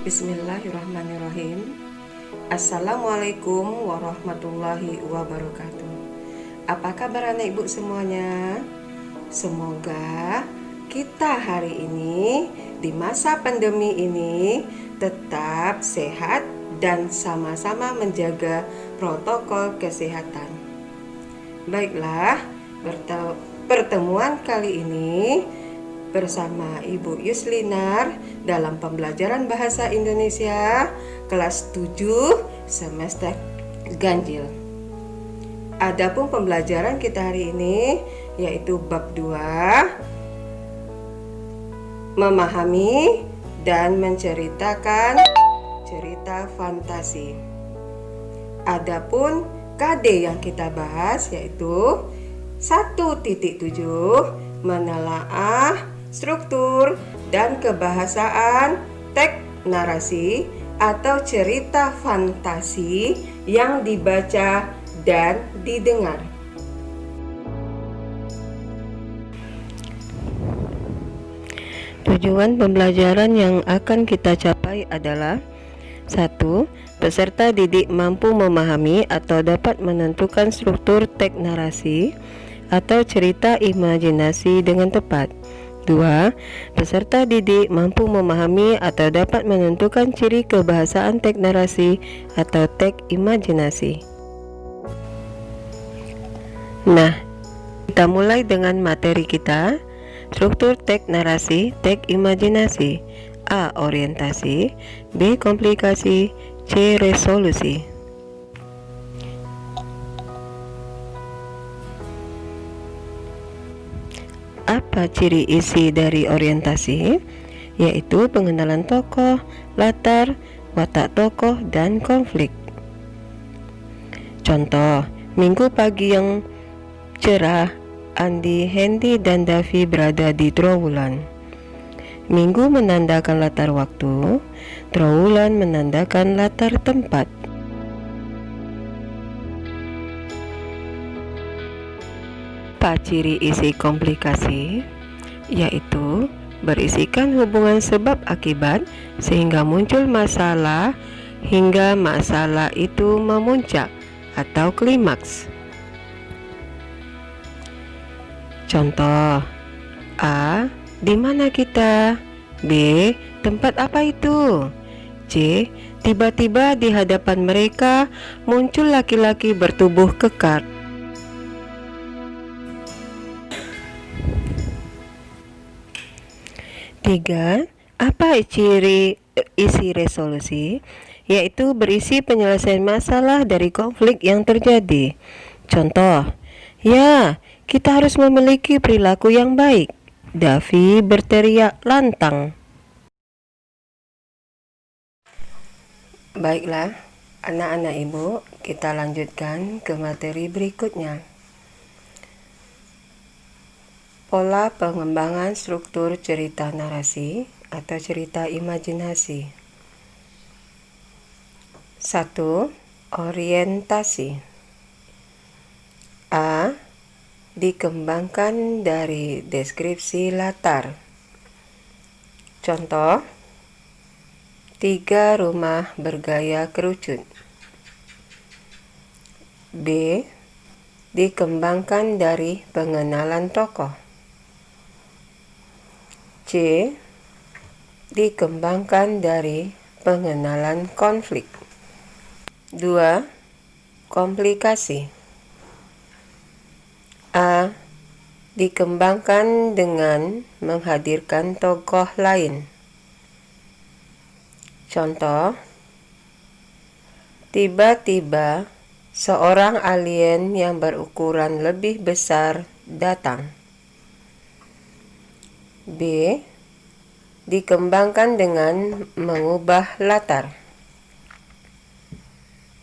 Bismillahirrahmanirrahim. Assalamualaikum warahmatullahi wabarakatuh. Apa kabar anak ibu semuanya? Semoga kita hari ini di masa pandemi ini tetap sehat dan sama-sama menjaga protokol kesehatan. Baiklah, pertemuan kali ini bersama Ibu Yuslinar dalam pembelajaran Bahasa Indonesia kelas 7 semester ganjil. Adapun pembelajaran kita hari ini yaitu bab 2, memahami dan menceritakan cerita fantasi. Adapun KD yang kita bahas yaitu 1.7, menelaah struktur dan kebahasaan teks narasi atau cerita fantasi yang dibaca dan didengar. Tujuan pembelajaran yang akan kita capai adalah 1. Peserta didik mampu memahami atau dapat menentukan struktur teks narasi atau cerita imajinasi dengan tepat. 2. Peserta didik mampu memahami atau dapat menentukan ciri kebahasaan teks narasi atau teks imajinasi. Nah, kita mulai dengan materi kita. Struktur teks narasi, teks imajinasi. A. Orientasi, B. Komplikasi, C. Resolusi. Apa ciri isi dari orientasi? Yaitu pengenalan tokoh, latar, watak tokoh, dan konflik. Contoh, minggu pagi yang cerah, Andi, Hendy, dan Davi berada di Trowulan. Minggu menandakan latar waktu, Trowulan menandakan latar tempat. Apa ciri isi komplikasi? Yaitu berisikan hubungan sebab akibat sehingga muncul masalah hingga masalah itu memuncak atau klimaks. Contoh, A. Di mana kita? B. Tempat apa itu? C. Tiba-tiba di hadapan mereka muncul laki-laki bertubuh kekar. Tiga, apa ciri isi resolusi? Yaitu berisi penyelesaian masalah dari konflik yang terjadi. Contoh, ya, kita harus memiliki perilaku yang baik. Davi berteriak lantang. Baiklah, anak-anak ibu, kita lanjutkan ke materi berikutnya. Pola pengembangan struktur cerita narasi atau cerita imajinasi. 1. Orientasi. A. Dikembangkan dari deskripsi latar. Contoh, 3 rumah bergaya kerucut. B. Dikembangkan dari pengenalan tokoh. C. Dikembangkan dari pengenalan konflik. 2. Komplikasi. A. Dikembangkan dengan menghadirkan tokoh lain. Contoh, tiba-tiba seorang alien yang berukuran lebih besar datang. B. Dikembangkan dengan mengubah latar.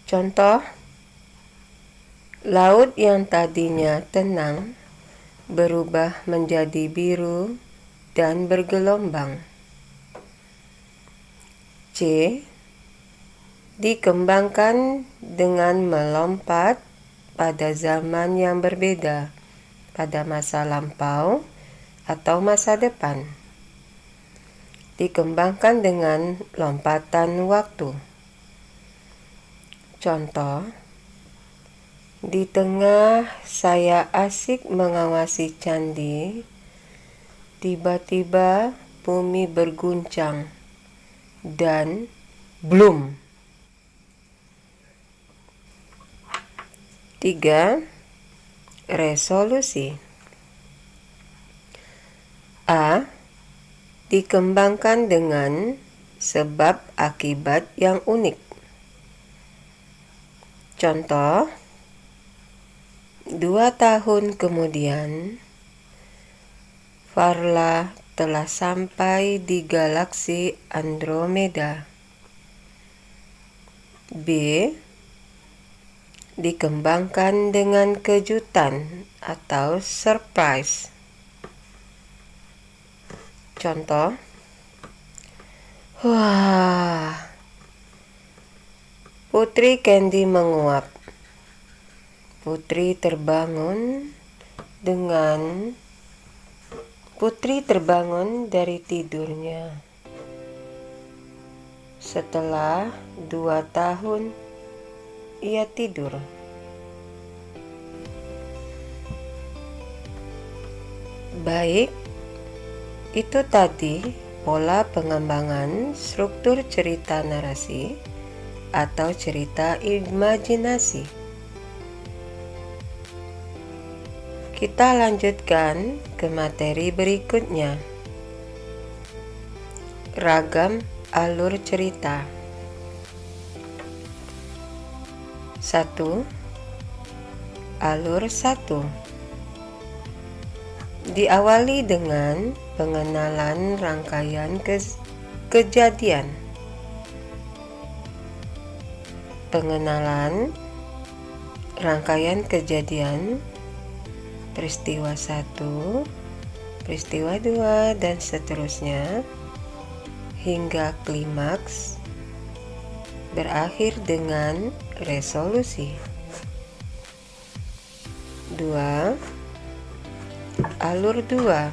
Contoh, laut yang tadinya tenang berubah menjadi biru dan bergelombang. C. Dikembangkan dengan melompat pada zaman yang berbeda, pada masa lampau atau masa depan. dikembangkan dengan lompatan waktu. Contoh, di tengah saya asik mengawasi candi, tiba-tiba bumi berguncang dan blum. 3. Resolusi. A. Dikembangkan dengan sebab akibat yang unik. Contoh, 2 tahun kemudian, Varla telah sampai di galaksi Andromeda. B. Dikembangkan dengan kejutan atau surprise. Contoh, wah, Putri Candy menguap. Putri terbangun dari tidurnya. Setelah 2 tahun, ia tidur. Baik, itu tadi pola pengembangan struktur cerita narasi atau cerita imajinasi. Kita lanjutkan ke materi berikutnya. Ragam alur cerita. 1. Alur 1. Diawali dengan pengenalan rangkaian kejadian. Pengenalan rangkaian kejadian, peristiwa 1, peristiwa 2, dan seterusnya, hingga klimaks, berakhir dengan resolusi. 2. Alur 2.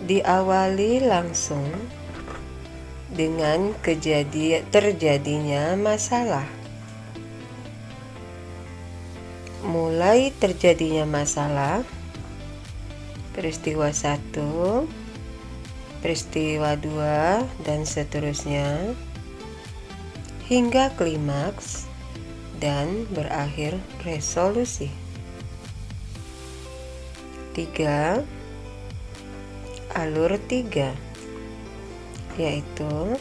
Diawali langsung dengan terjadinya masalah. Mulai terjadinya masalah, peristiwa 1, peristiwa 2, dan seterusnya, hingga klimaks dan berakhir resolusi. 3. Alur 3, yaitu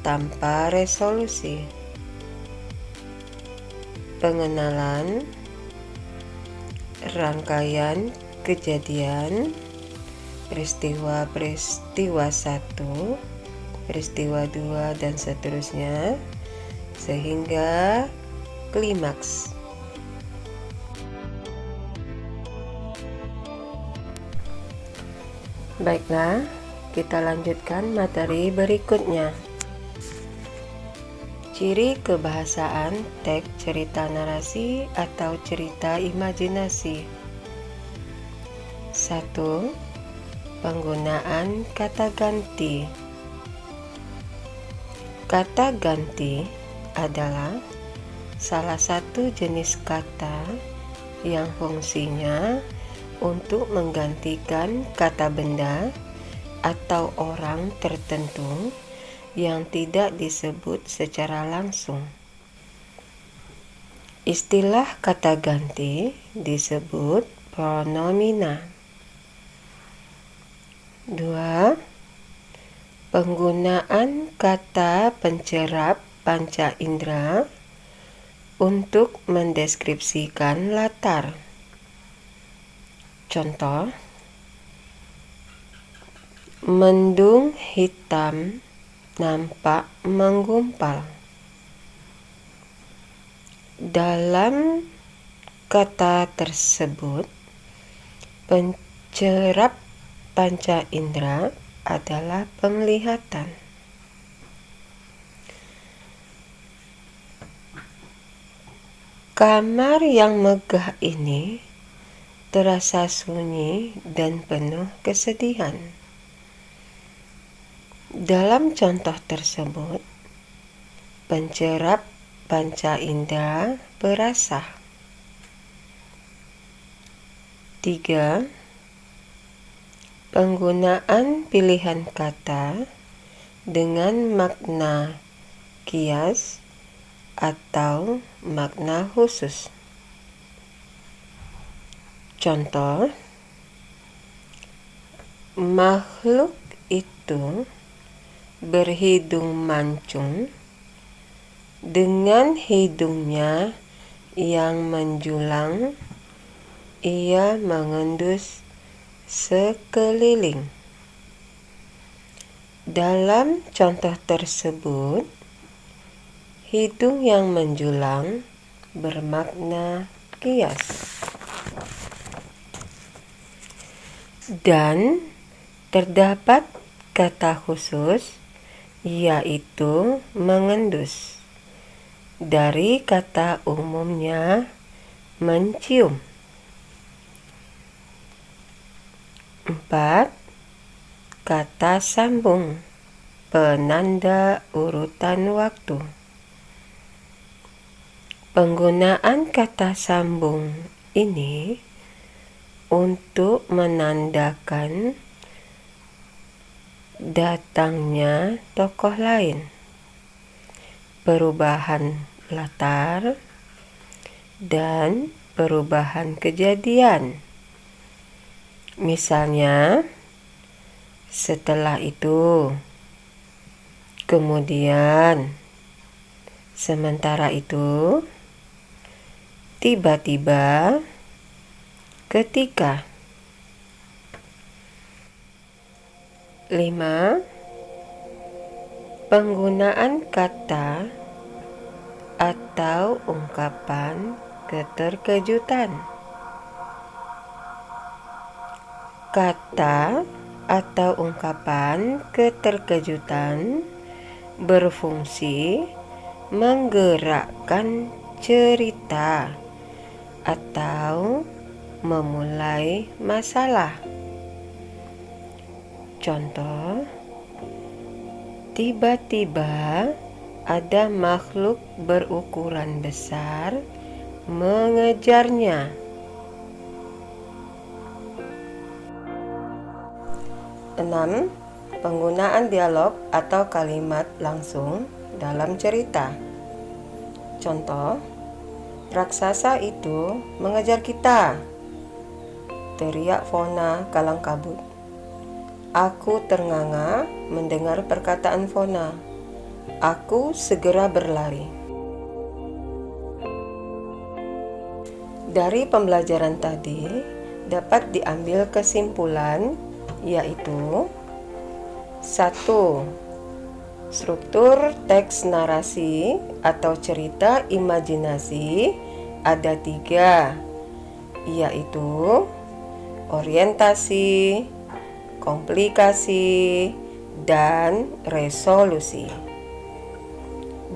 tanpa resolusi. Pengenalan rangkaian kejadian, peristiwa 1, peristiwa 2, dan seterusnya, sehingga klimaks. Baiklah, kita lanjutkan materi berikutnya. Ciri kebahasaan teks cerita narasi atau cerita imajinasi. 1. Penggunaan kata ganti. Kata ganti adalah salah satu jenis kata yang fungsinya untuk menggantikan kata benda atau orang tertentu yang tidak disebut secara langsung. Istilah kata ganti disebut pronomina. 2. Penggunaan kata pencerap panca indera untuk mendeskripsikan latar. Contoh, mendung hitam nampak menggumpal. Dalam kata tersebut, pencerap panca indera adalah penglihatan. Kamar yang megah ini terasa sunyi dan penuh kesedihan. Dalam contoh tersebut, pencerap panca indera berasa. 3. Penggunaan pilihan kata dengan makna kias atau makna khusus. Contoh, makhluk itu berhidung mancung, dengan hidungnya yang menjulang ia mengendus sekeliling. Dalam contoh tersebut, hidung yang menjulang bermakna kias. Dan terdapat kata khusus, yaitu mengendus, dari kata umumnya mencium. 4. Kata sambung, penanda urutan waktu. Penggunaan kata sambung ini untuk menandakan datangnya tokoh lain, perubahan latar, dan perubahan kejadian. Misalnya, setelah itu, kemudian, sementara itu, tiba-tiba, ketika. 5. Penggunaan kata atau ungkapan keterkejutan. Kata atau ungkapan keterkejutan berfungsi menggerakkan cerita atau memulai masalah. Contoh, tiba-tiba ada makhluk berukuran besar mengejarnya. 6. Penggunaan dialog atau kalimat langsung dalam cerita. Contoh, raksasa itu mengejar kita, teriak Fona kalang kabut. Aku ternganga mendengar perkataan Fona. Aku segera berlari. Dari pembelajaran tadi dapat diambil kesimpulan, yaitu 1. Struktur teks narasi atau cerita imajinasi ada 3, yaitu orientasi, komplikasi, dan resolusi.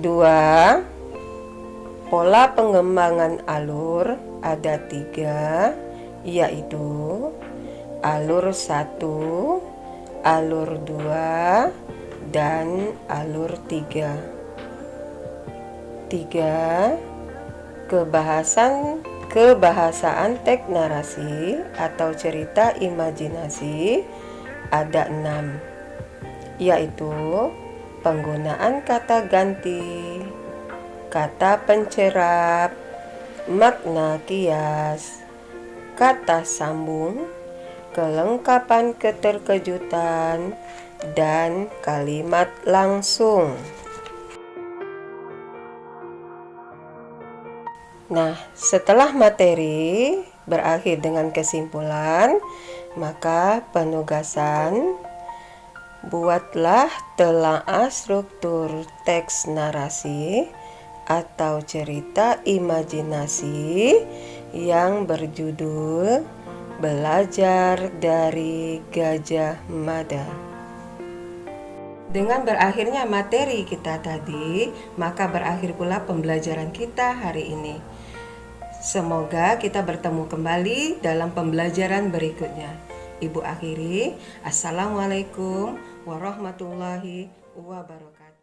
2. Pola pengembangan alur ada 3, yaitu alur 1, alur 2, dan alur 3. 3. Kebahasaan teks narasi atau cerita imajinasi ada 6, yaitu penggunaan kata ganti, kata pencerap, makna kias, kata sambung, kelengkapan keterkejutan, dan kalimat langsung. Nah, setelah materi berakhir dengan kesimpulan, maka penugasan, buatlah telaah struktur teks narasi atau cerita imajinasi yang berjudul Belajar dari Gajah Mada. Dengan berakhirnya materi kita tadi, maka berakhir pula pembelajaran kita hari ini. Semoga kita bertemu kembali dalam pembelajaran berikutnya. Ibu akhiri, Assalamualaikum warahmatullahi wabarakatuh.